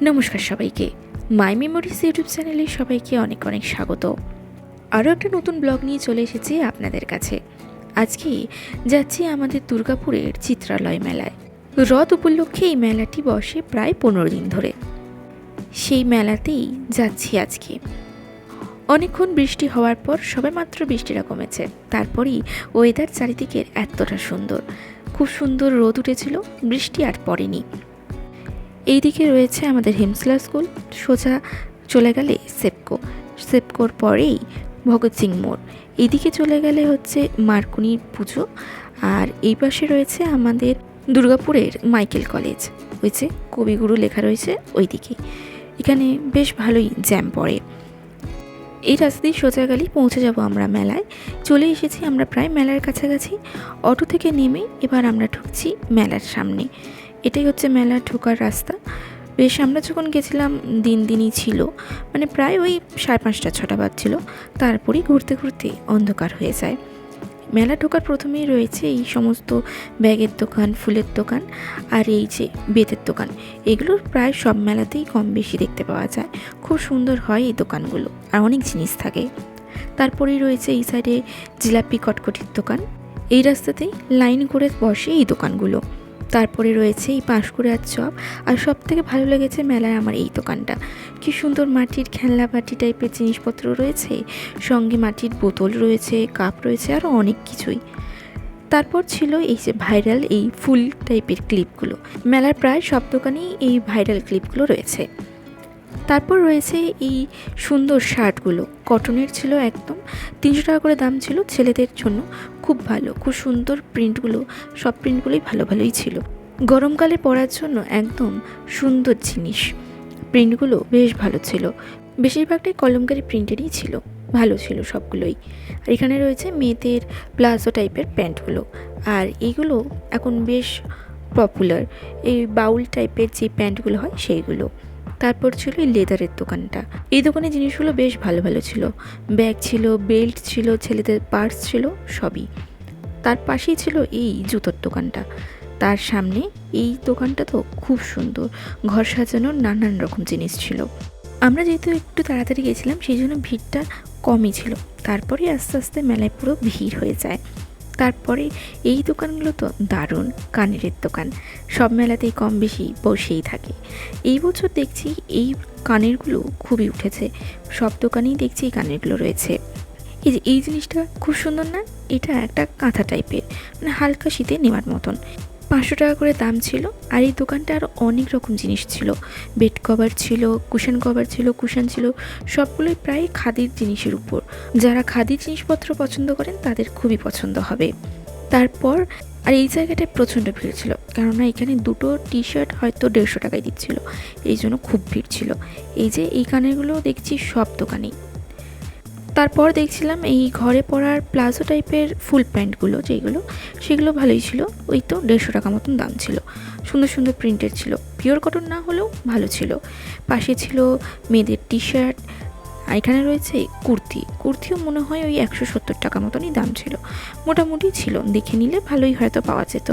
নমস্কার সবাইকে, মাই memories YouTube চ্যানেলে সবাইকে অনেক অনেক স্বাগত। আরও একটা নতুন ব্লগ নিয়ে চলে এসেছি আপনাদের কাছে। আজকে যাচ্ছি আমাদের দুর্গাপুরের চিত্রালয় মেলায়। রথ উপলক্ষে এই মেলাটি বসে প্রায় 15 দিন ধরে। সেই মেলাতেই যাচ্ছি আজকে। অনেকক্ষণ বৃষ্টি হওয়ার পর সবেমাত্র বৃষ্টিটা কমেছে, তারপরেই ওয়েদার চারিদিকের এতটা সুন্দর, খুব সুন্দর রোদ উঠেছিল, বৃষ্টি আর পড়েনি। এইদিকে রয়েছে আমাদের হিমসলা স্কুল, সোজা চলে গেলে সেপকোর পরেই ভগৎ সিং মোড়। এইদিকে চলে গেলে হচ্ছে মার্কুনির পুজো, আর এই পাশে রয়েছে আমাদের দুর্গাপুরের মাইকেল কলেজ, ওই যে কবিগুরু লেখা রয়েছে ওইদিকে। এখানে বেশ ভালোই জ্যাম পড়ে। এই রাস্তা দিয়ে সোজা গেলেই পৌঁছে যাব আমরা মেলায়। চলে এসেছি আমরা প্রায় মেলার কাছাকাছি। অটো থেকে নেমে এবার আমরা ঢুকছি মেলার সামনে। এটাই হচ্ছে মেলার ঢোকার রাস্তা। বেশ আমরা যখন গেছিলাম দিনই ছিল, মানে প্রায় ওই 5:30-6টা বাজছিল। তারপরেই ঘুরতে ঘুরতে অন্ধকার হয়ে যায়। মেলা ঢোকার প্রথমেই রয়েছে এই সমস্ত ব্যাগের দোকান, ফুলের দোকান, আর এই যে বেতের দোকান। এগুলোর প্রায় সব মেলাতেই কম বেশি দেখতে পাওয়া যায়। খুব সুন্দর হয় এই দোকানগুলো, আর অনেক জিনিস থাকে। তারপরেই রয়েছে এই সাইডে জিলাপি কটকটির দোকান। এই রাস্তাতেই লাইন করে বসে এই দোকানগুলো। তারপরে রয়েছে এই পাঁশকুড়ার চপ। আর সব থেকে ভালো লেগেছে মেলায় আমার এই দোকানটা। কি সুন্দর মাটির খেলনা বাটি টাইপের জিনিসপত্র রয়েছে, সঙ্গে মাটির বোতল রয়েছে, কাপ রয়েছে, আরও অনেক কিছুই। তারপর ছিল এই যে ভাইরাল এই ফুল টাইপের ক্লিপগুলো। মেলার প্রায় সব দোকানেই এই ভাইরাল ক্লিপগুলো রয়েছে। তারপর রয়েছে এই সুন্দর শার্টগুলো, কটনের ছিল একদম। 300 টাকা করে দাম ছিল ছেলেদের জন্য। খুব ভালো, খুব সুন্দর প্রিন্টগুলো, সব প্রিন্টগুলোই ভালোই ছিল। গরমকালে পরার জন্য একদম সুন্দর জিনিস। প্রিন্টগুলো বেশ ভালো ছিল, বেশিরভাগটাই কলমকারি প্রিন্টেরই ছিল, ভালো ছিল সবগুলোই। আর এখানে রয়েছে মেয়েদের প্লাজো টাইপের প্যান্টগুলো, আর এইগুলো এখন বেশ পপুলার, এই বাউল টাইপের যে প্যান্টগুলো হয় সেইগুলো। তারপর ছিল এই লেদারের দোকানটা। এই দোকানে জিনিসগুলো বেশ ভালো ছিল। ব্যাগ ছিল, বেল্ট ছিল, ছেলেদের পার্স ছিল, সবই। তার পাশেই ছিল এই জুতোর দোকানটা। তার সামনে এই দোকানটা তো খুব সুন্দর, ঘর সাজানোর নানান রকম জিনিস ছিল। আমরা যেহেতু একটু তাড়াতাড়ি গেছিলাম, সেই জন্য ভিড়টা কমই ছিল। তারপরে আস্তে আস্তে মেলায় পুরো ভিড় হয়ে যায়। তারপরে এই দোকানগুলো তো দারুণ, কানের দোকান। সব মেলাতেই কম বেশি বসেই থাকে। এই বছর দেখছি এই কানেরগুলো খুবই উঠেছে, সব দোকানেই দেখছি এই কানেরগুলো রয়েছে। এই যে এই জিনিসটা খুব সুন্দর না? এটা একটা কাঁথা টাইপের, মানে হালকা শীতে নেওয়ার মতন। 500 টাকা করে দাম ছিল। আর এই দোকানটা আরও অনেক রকম জিনিস ছিল। বেড কভার ছিল, কুশন কভার ছিল, কুশন ছিল, সবগুলোই প্রায় খাদির জিনিসের উপর। যারা খাদির জিনিসপত্র পছন্দ করেন তাদের খুবই পছন্দ হবে। তারপর আর এই জায়গাটায় প্রচণ্ড ভিড় ছিল, কেননা এখানে দুটো টি শার্ট হয়তো 150 টাকায় দিচ্ছিল, এই জন্য খুব ভিড় ছিল। এই যে এই কানেরগুলো দেখছি সব দোকানেই। তারপর দেখছিলাম এই ঘরে পরার প্লাজো টাইপের ফুল প্যান্টগুলো, যেগুলো সেগুলো ভালোই ছিল। ওই তো 150 টাকা মতন দাম ছিল। সুন্দর সুন্দর প্রিন্টের ছিল, পিওর কটন না হলেও ভালো ছিল। পাশে ছিল মেয়েদের টি শার্ট। আর এখানে রয়েছে কুর্তিও মনে হয় ওই 170 টাকা মতনই দাম ছিল। মোটামুটি ছিল, দেখে নিলে ভালোই হয়তো পাওয়া যেত।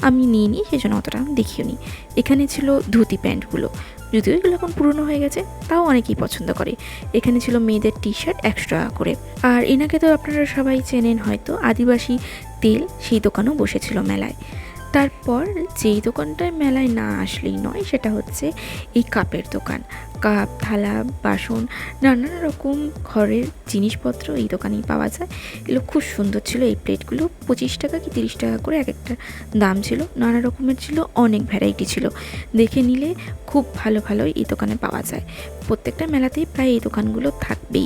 আমি নিইনি, সেজন্য অতটা দেখিও নি। এখানে ছিল ধুতি প্যান্টগুলো, যদিও এগুলো এখন পুরনো হয়ে গেছে, তাও অনেকেই পছন্দ করে। এখানে ছিল মেয়েদের টি শার্ট 100 টাকা করে। আর এনাকে তো আপনারা সবাই চেনেন হয়তো, আদিবাসী তেল, সেই দোকানও বসেছিল মেলায়। তারপর যেই দোকানটায় মেলায় না আসলেই নয়, সেটা হচ্ছে এই কাপের দোকান। কাপ, থালা, বাসন, নানান রকম ঘরের জিনিসপত্র এই দোকানেই পাওয়া যায়। এগুলো খুব সুন্দর ছিল। এই প্লেটগুলো 25 টাকা কি 30 টাকা করে এক একটা দাম ছিল। নানা রকমের ছিল, অনেক ভ্যারাইটি ছিল। দেখে নিলে খুব ভালো এই দোকানে পাওয়া যায়। প্রত্যেকটা মেলাতেই প্রায় এই দোকানগুলো থাকবে।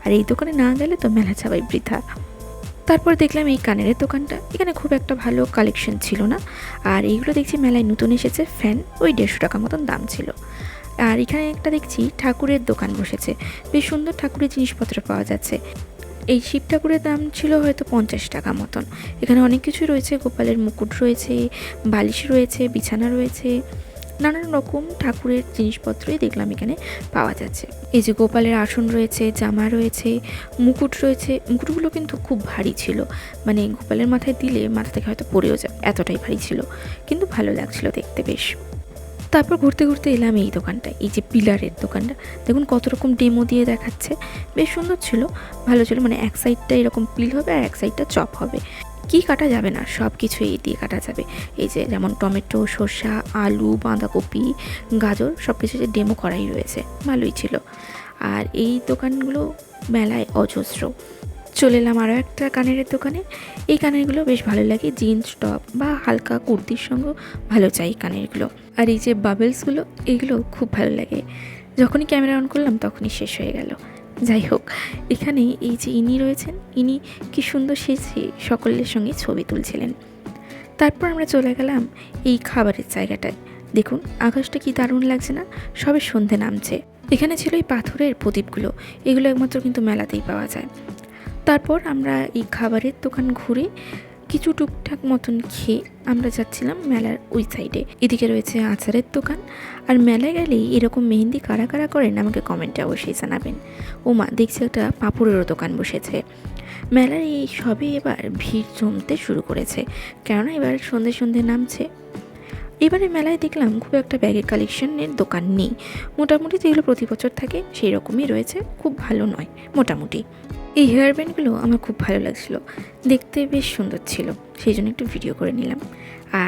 আর এই দোকানে না গেলে তো মেলা যাওয়াই বৃথা। তারপর দেখলাম এই কানের দোকানটা, এখানে খুব একটা ভালো কালেকশন ছিল না। আর এইগুলো দেখছি মেলায় নতুন এসেছে ফ্যান, ওই 150 টাকা মতন দাম ছিল। আর এখানে একটা দেখছি ঠাকুরের দোকান বসেছে, বেশ সুন্দর ঠাকুরের জিনিসপত্র পাওয়া যাচ্ছে। এই শিব ঠাকুরের দাম ছিল হয়তো 50 টাকা মতন। এখানে অনেক কিছু রয়েছে, গোপালের মুকুট রয়েছে, বালিশ রয়েছে, বিছানা রয়েছে, নানান রকম ঠাকুরের জিনিসপত্রই দেখলাম এখানে পাওয়া যাচ্ছে। এই যে গোপালের আসন রয়েছে, জামা রয়েছে, মুকুট রয়েছে। মুকুটগুলো কিন্তু খুব ভারী ছিল, মানে গোপালের মাথায় দিলে মাথা থেকে হয়তো পড়েও যায়, এতটাই ভারী ছিল, কিন্তু ভালো লাগছিল দেখতে বেশ। তারপর ঘুরতে ঘুরতে এলাম এই দোকানটায়, এই যে পিলারের দোকানটা। দেখুন কত রকম ডেমো দিয়ে দেখাচ্ছে, বেশ সুন্দর ছিল, ভালো ছিল। মানে এক সাইডটা এরকম পিল হবে আর এক সাইডটা চপ হবে। কি কাটা যাবে না, সব কিছু এই দিয়ে কাটা যাবে। এই যে যেমন টমেটো, শসা, আলু, বাঁধাকপি, গাজর সব কিছু যে ডেমো করাই রয়েছে, ভালোই ছিল। আর এই দোকানগুলো মেলায় অজস্র। চলে এলাম আরও একটা কানের দোকানে। এই কানেরগুলো বেশ ভালো লাগে, জিন্স টপ বা হালকা কুর্তির সঙ্গেও ভালো চাই কানেরগুলো। আর এই যে বাবলসগুলো, এগুলো খুব ভালো লাগে। যখনই ক্যামেরা অন করলাম তখনই শেষ হয়ে গেল। যাই হোক, এখানে এই যে ইনি রয়েছেন, ইনি কি সুন্দর সেজে সকলের সঙ্গে ছবি তুলছিলেন। তারপর আমরা চলে গেলাম এই খাবারের জায়গাটায়। দেখুন আকাশটা কি দারুণ লাগছে না, সবে সন্ধে নামছে। এখানে ছিল এই পাথরের প্রদীপগুলো, এগুলো একমাত্র কিন্তু মেলাতেই পাওয়া যায়। তারপর আমরা এই খাবারের দোকান ঘুরে কিছু টুকটাক মতন খেয়ে আমরা যাচ্ছিলাম মেলার ওই সাইডে। এদিকে রয়েছে আচারের দোকান। আর মেলায় গেলেই এরকম মেহেন্দি কারা কারা করেন আমাকে কমেন্টে অবশ্যই জানাবেন। ওমা, দেখছি একটা পাঁপড়েরও দোকান বসেছে। মেলার এই সবে এবার ভিড় জমতে শুরু করেছে, কেননা এবার সন্ধে সন্ধে নামছে। এবারে মেলায় দেখলাম খুব একটা ব্যাগের কালেকশনের দোকান নেই, মোটামুটি যেগুলো প্রতি বছর থাকে সেই রকমই রয়েছে, খুব ভালো নয় মোটামুটি। এই হেয়ার ব্যান্ডগুলো আমার খুব ভালো লাগছিলো, দেখতে বেশ সুন্দর ছিল, সেই জন্য একটু ভিডিও করে নিলাম।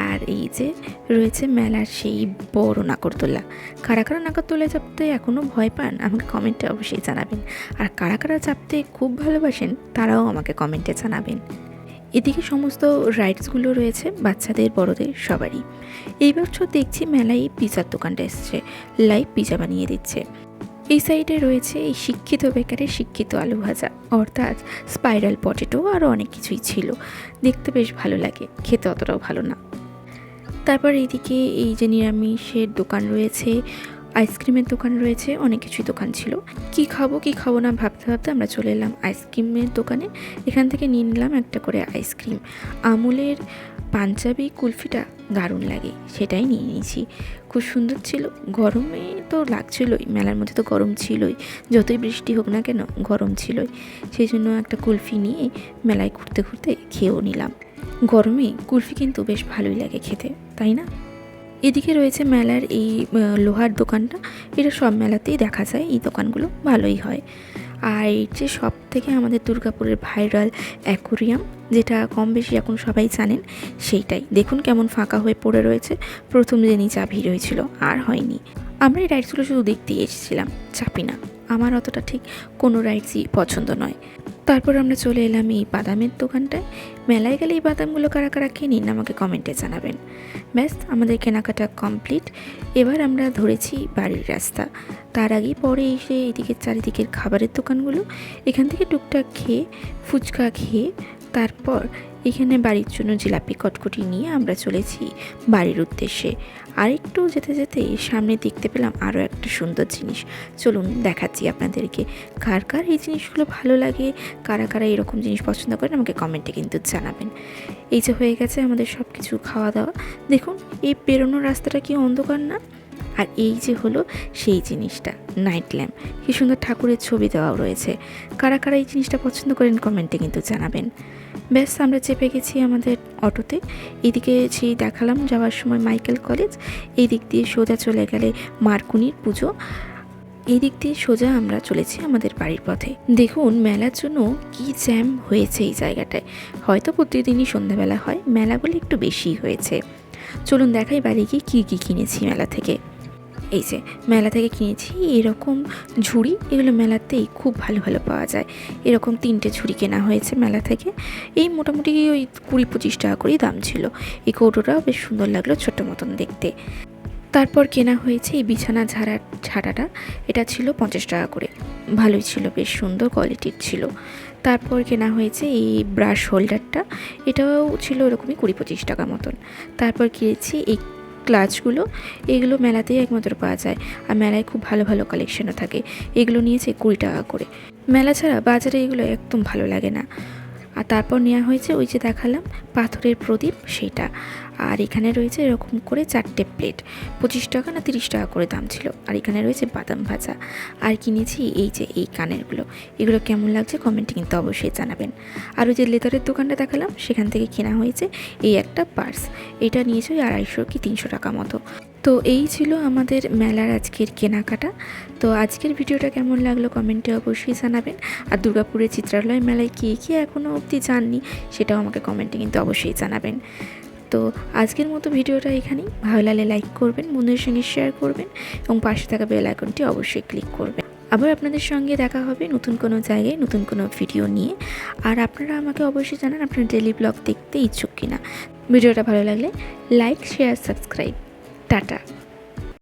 আর এই যে রয়েছে মেলার সেই বড় নাগরদোলা। কারা কারা নাগরদোলায় চাপতে এখনও ভয় পান আমাকে কমেন্টে অবশ্যই জানাবেন। আর কারা কারা চাপতে খুব ভালোবাসেন তারাও আমাকে কমেন্টে জানাবেন। এদিকে সমস্ত রাইডসগুলো রয়েছে বাচ্চাদের বড়দের সবারই। এই বছর দেখছি মেলায় পিৎজার দোকানটা এসছে, লাইভ পিৎজা বানিয়ে দিচ্ছে। এই সাইডে রয়েছে এই শিক্ষিত বেকারের শিক্ষিত আলু ভাজা, অর্থাৎ স্পাইরাল পটেটো, আরও অনেক কিছুই ছিল, দেখতে বেশ ভালো লাগে, খেতে অতটাও ভালো না। তারপর এইদিকে এই যে নিরামিষের দোকান রয়েছে, আইসক্রিমের দোকান রয়েছে, অনেক কিছুই দোকান ছিল। কি খাবো না ভাবতে ভাবতে আমরা চলে এলাম আইসক্রিমের দোকানে। এখান থেকে নিয়ে নিলাম একটা করে আইসক্রিম। আমুলের পাঞ্জাবি কুলফিটা দারুণ লাগে, সেটাই নিয়ে নিয়েছি, খুব সুন্দর ছিল। গরমে তো লাগছিলই, মেলার মধ্যে তো গরম ছিলই, যতই বৃষ্টি হোক না কেন গরম ছিলই। সেই জন্য একটা কুলফি নিয়ে মেলায় ঘুরতে ঘুরতে খেয়েও নিলাম। গরমে কুলফি কিন্তু বেশ ভালোই লাগে খেতে, তাই না? এদিকে রয়েছে মেলার এই লোহার দোকানটা, এটা সব মেলাতেই দেখা যায়, এই দোকানগুলো ভালোই হয়। আর এই যে সব থেকে আমাদের দুর্গাপুরের ভাইরাল অ্যাকোরিয়াম, যেটা কম বেশি এখন সবাই জানেন, সেইটাই দেখুন কেমন ফাঁকা হয়ে পড়ে রয়েছে। প্রথম দিনই যা ভিড় হয়েছিল আর হয়নি। আমরা এই রাইডসগুলো শুধু দেখতেই এসেছিলাম, চাপি না, আমার অতটা ঠিক কোনো রাইডসই পছন্দ নয়। তারপর আমরা চলে এলাম এই বাদামের দোকানটায়। মেলায় গেলে এই বাদামগুলো কারা কারা কিনেন আমাকে কমেন্টে জানাবেন। ব্যাস, আমাদের কেনাকাটা কমপ্লিট। এবার আমরা ধরেছি বাড়ির রাস্তা। তার আগেই পরে এসে এদিকের চারিদিকের খাবারের দোকানগুলো, এখান থেকে টুকটাক খেয়ে, ফুচকা খেয়ে, তারপর এখানে বাড়ির জন্য জিলাপি কটকটি নিয়ে আমরা চলেছি বাড়ির উদ্দেশ্যে। আর একটু যেতে যেতে সামনে দেখতে পেলাম আরও একটা সুন্দর জিনিস, চলুন দেখাচ্ছি আপনাদেরকে। কার কার এই জিনিসগুলো ভালো লাগে, কারা কারা এরকম জিনিস পছন্দ করেন আমাকে কমেন্টে কিন্তু জানাবেন। এই যে হয়ে গেছে আমাদের সব কিছু খাওয়া দাওয়া। দেখুন এই বেরোনোর রাস্তাটা কি অন্ধকার না? আর এই যে হলো সেই জিনিসটা, নাইট ল্যাম্প, কি সুন্দর ঠাকুরের ছবি দেওয়াও রয়েছে। কারা কারা এই জিনিসটা পছন্দ করেন কমেন্টে কিন্তু জানাবেন। ব্যাস, আমরা চেপে গেছি আমাদের অটোতে। এদিকে সেই দেখালাম যাওয়ার সময় মাইকেল কলেজ, এই দিক দিয়ে সোজা চলে গেলে মার্কুনির পুজো, এই দিক দিয়ে সোজা আমরা চলেছি আমাদের বাড়ির পথে। দেখুন মেলার জন্য কি জ্যাম হয়েছে এই জায়গাটায়, হয়তো প্রতিদিনই সন্ধ্যাবেলা হয়, মেলা বলে একটু বেশিই হয়েছে। চলুন দেখাই বাড়ি গিয়ে কী কী কিনেছি মেলা থেকে। এই যে মেলা থেকে কিনেছি এরকম ঝুড়ি, এগুলো মেলাতেই খুব ভালো ভালো পাওয়া যায়। এরকম 3টে ঝুড়ি কেনা হয়েছে মেলা থেকে, এই মোটামুটি ওই 20-25 টাকা করেই দাম ছিল। এই কৌটোটাও বেশ সুন্দর লাগলো, ছোট্ট মতন দেখতে। তারপর কেনা হয়েছে এই বিছানা ঝাড়াটা, এটা ছিল 50 টাকা করে, ভালোই ছিল, বেশ সুন্দর কোয়ালিটির ছিল। তারপর কেনা হয়েছে এই ব্রাশ হোল্ডারটা, এটাও ছিল এরকমই 20-25 টাকা মতন। তারপর কিনেছি এই ক্লাচগুলো, এগুলো মেলাতেই একমাত্র পাওয়া যায়, আর মেলায় খুব ভালো ভালো কালেকশনও থাকে। এগুলো নিয়েছে 20 টাকা করে। মেলা ছাড়া বাজারে এগুলো একদম ভালো লাগে না। আর তারপর নেওয়া হয়েছে ওই যে দেখালাম পাথরের প্রদীপ, সেটা। আর এখানে রয়েছে এরকম করে 4টে প্লেট, 25 টাকা না 30 টাকা করে দাম ছিল। আর এখানে রয়েছে বাদাম ভাজা। আর কিনেছি এই যে এই কানেরগুলো, এগুলো কেমন লাগছে কমেন্টে কিন্তু অবশ্যই জানাবেন। আর ওই যে লেদারের দোকানটা দেখালাম সেখান থেকে কেনা হয়েছে এই একটা পার্স, এটা নিয়েছে ওই 250 কি 300 টাকা মতো। তো এই ছিল আমাদের মেলার আজকের কেনাকাটা। তো আজকের ভিডিওটা কেমন লাগলো কমেন্টে অবশ্যই জানাবেন। আর দুর্গাপুরের চিত্রালয় মেলায় কে এখনও অবধি যাননি সেটাও আমাকে কমেন্টে কিন্তু অবশ্যই জানাবেন। তো আজকের মতো ভিডিওটা এখানেই, ভালো লাগলে লাইক করবেন, বন্ধুদের সঙ্গে শেয়ার করবেন এবং পাশে থাকা বেল আইকনটি অবশ্যই ক্লিক করবেন। আবার আপনাদের সঙ্গে দেখা হবে নতুন কোনো জায়গায় নতুন কোনো ভিডিও নিয়ে। আর আপনারা আমাকে অবশ্যই জানান আপনারা ডেলি ব্লগ দেখতে ইচ্ছুক কিনা। ভিডিওটা ভালো লাগলে লাইক, শেয়ার, সাবস্ক্রাইব। টাটা।